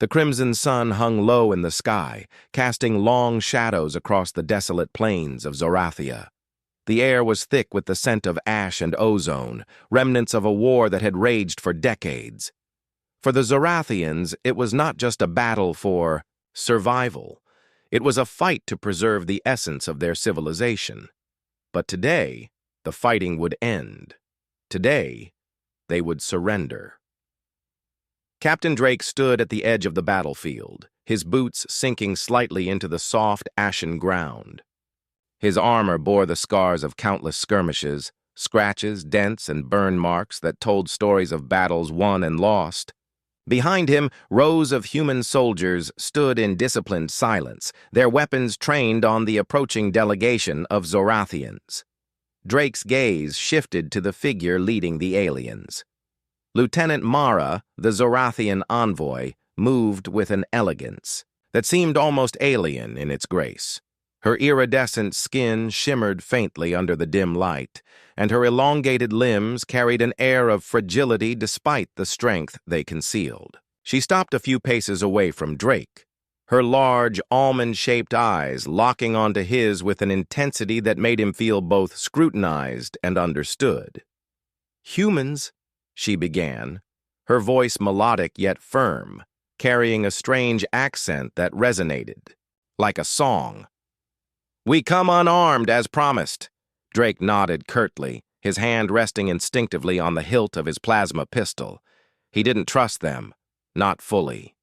The crimson sun hung low in the sky, casting long shadows across the desolate plains of Zorathia. The air was thick with the scent of ash and ozone, remnants of a war that had raged for decades. For the Zorathians, it was not just a battle for survival. It was a fight to preserve the essence of their civilization. But today, the fighting would end. Today, they would surrender. Captain Drake stood at the edge of the battlefield, his boots sinking slightly into the soft, ashen ground. His armor bore the scars of countless skirmishes, scratches, dents, and burn marks that told stories of battles won and lost. Behind him, rows of human soldiers stood in disciplined silence, their weapons trained on the approaching delegation of Zorathians. Drake's gaze shifted to the figure leading the aliens. Lieutenant Mara, the Zorathian envoy, moved with an elegance that seemed almost alien in its grace. Her iridescent skin shimmered faintly under the dim light, and her elongated limbs carried an air of fragility despite the strength they concealed. She stopped a few paces away from Drake, her large, almond-shaped eyes locking onto his with an intensity that made him feel both scrutinized and understood. "Humans," she began, her voice melodic yet firm, carrying a strange accent that resonated, like a song. "We come unarmed, as promised." Drake nodded curtly, his hand resting instinctively on the hilt of his plasma pistol. He didn't trust them, not fully.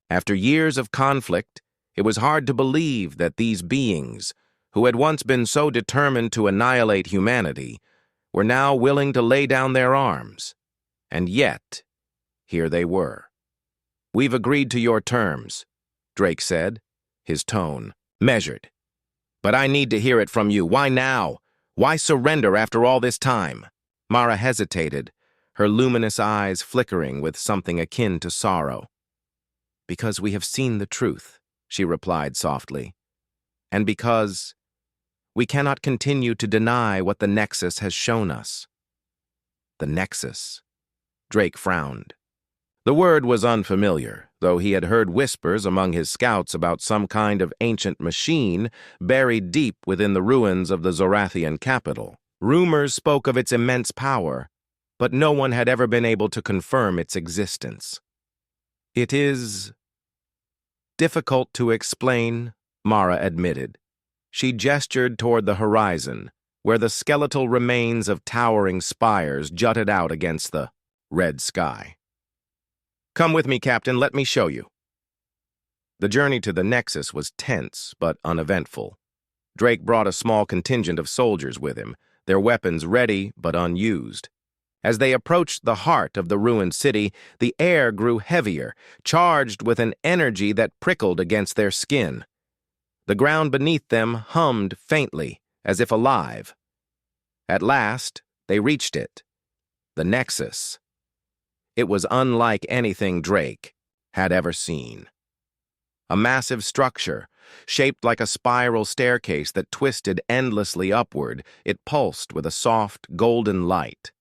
After years of conflict, it was hard to believe that these beings, who had once been so determined to annihilate humanity, were now willing to lay down their arms. And yet, here they were. "We've agreed to your terms," Drake said, his tone measured. "But I need to hear it from you. Why now? Why surrender after all this time?" Mara hesitated, her luminous eyes flickering with something akin to sorrow. "Because we have seen the truth," she replied softly. "And because we cannot continue to deny what the Nexus has shown us." The Nexus. Drake frowned. The word was unfamiliar, though he had heard whispers among his scouts about some kind of ancient machine buried deep within the ruins of the Zorathian capital. Rumors spoke of its immense power, but no one had ever been able to confirm its existence. "It is difficult to explain," Mara admitted. She gestured toward the horizon, where the skeletal remains of towering spires jutted out against the red sky. "Come with me, Captain. Let me show you." The journey to the Nexus was tense but uneventful. Drake brought a small contingent of soldiers with him, their weapons ready but unused. As they approached the heart of the ruined city, the air grew heavier, charged with an energy that prickled against their skin. The ground beneath them hummed faintly, as if alive. At last, they reached it. The Nexus. It was unlike anything Drake had ever seen. A massive structure, shaped like a spiral staircase that twisted endlessly upward, it pulsed with a soft, golden light.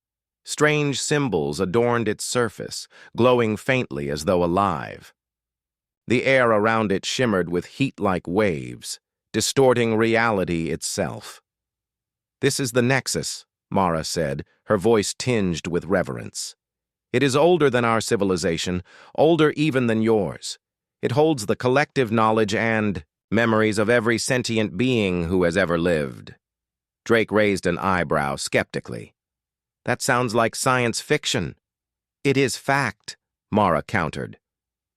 Strange symbols adorned its surface, glowing faintly as though alive. The air around it shimmered with heat-like waves, distorting reality itself. "This is the Nexus," Mara said, her voice tinged with reverence. "It is older than our civilization, older even than yours. It holds the collective knowledge and memories of every sentient being who has ever lived." Drake raised an eyebrow skeptically. "That sounds like science fiction." "It is fact," Mara countered.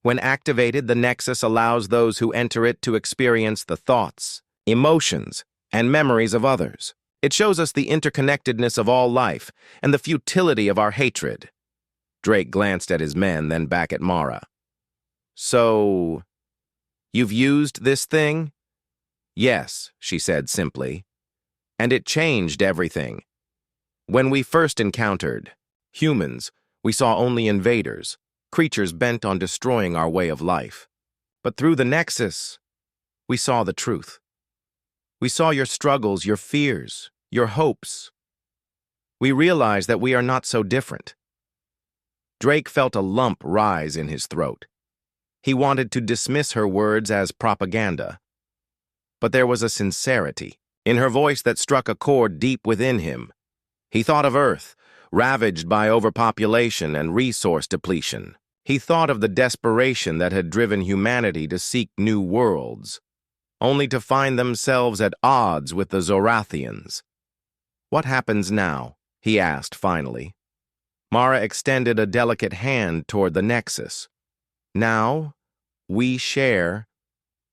"When activated, the Nexus allows those who enter it to experience the thoughts, emotions, and memories of others. It shows us the interconnectedness of all life and the futility of our hatred." Drake glanced at his men, then back at Mara. "So, you've used this thing?" "Yes," she said simply. "And it changed everything. When we first encountered humans, we saw only invaders, creatures bent on destroying our way of life. But through the Nexus, we saw the truth. We saw your struggles, your fears, your hopes. We realized that we are not so different." Drake felt a lump rise in his throat. He wanted to dismiss her words as propaganda. But there was a sincerity in her voice that struck a chord deep within him. He thought of Earth, ravaged by overpopulation and resource depletion. He thought of the desperation that had driven humanity to seek new worlds, only to find themselves at odds with the Zorathians. "What happens now?" he asked finally. Mara extended a delicate hand toward the Nexus. "Now, we share.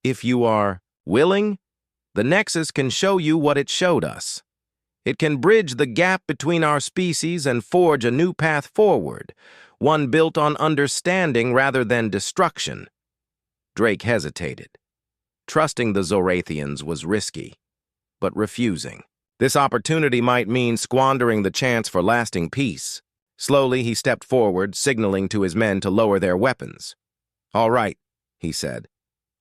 If you are willing, the Nexus can show you what it showed us. It can bridge the gap between our species and forge a new path forward, one built on understanding rather than destruction." Drake hesitated. Trusting the Zorathians was risky, but refusing. This opportunity might mean squandering the chance for lasting peace. Slowly, he stepped forward, signaling to his men to lower their weapons. "All right," he said.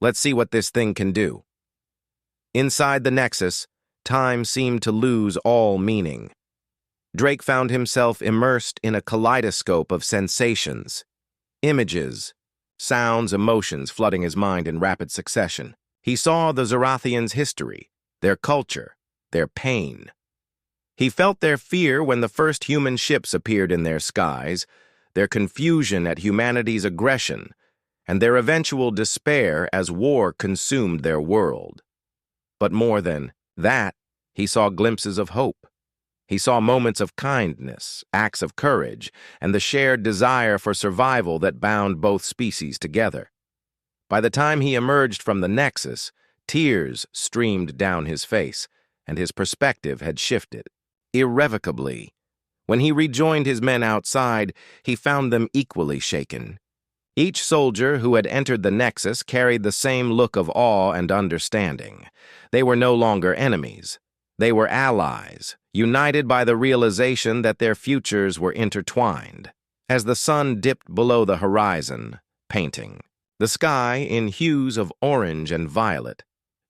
"Let's see what this thing can do." Inside the Nexus, time seemed to lose all meaning. Drake found himself immersed in a kaleidoscope of sensations, images, sounds, emotions flooding his mind in rapid succession. He saw the Zorathians' history, their culture, their pain. He felt their fear when the first human ships appeared in their skies, their confusion at humanity's aggression, and their eventual despair as war consumed their world. But more than that, he saw glimpses of hope. He saw moments of kindness, acts of courage, and the shared desire for survival that bound both species together. By the time he emerged from the Nexus, tears streamed down his face, and his perspective had shifted irrevocably. When he rejoined his men outside, he found them equally shaken. Each soldier who had entered the Nexus carried the same look of awe and understanding. They were no longer enemies. They were allies, united by the realization that their futures were intertwined. As the sun dipped below the horizon, painting the sky in hues of orange and violet,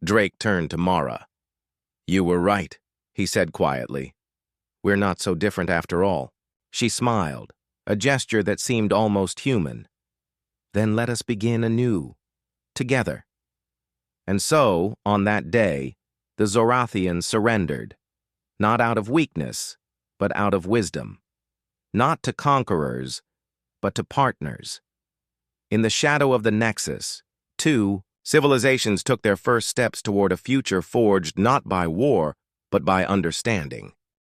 Drake turned to Mara. "You were right," he said quietly. "We're not so different after all." She smiled, a gesture that seemed almost human. "Then let us begin anew, together." And so, on that day, the Zorathians surrendered, not out of weakness, but out of wisdom. Not to conquerors, but to partners. In the shadow of the Nexus, two civilizations took their first steps toward a future forged not by war, but by understanding.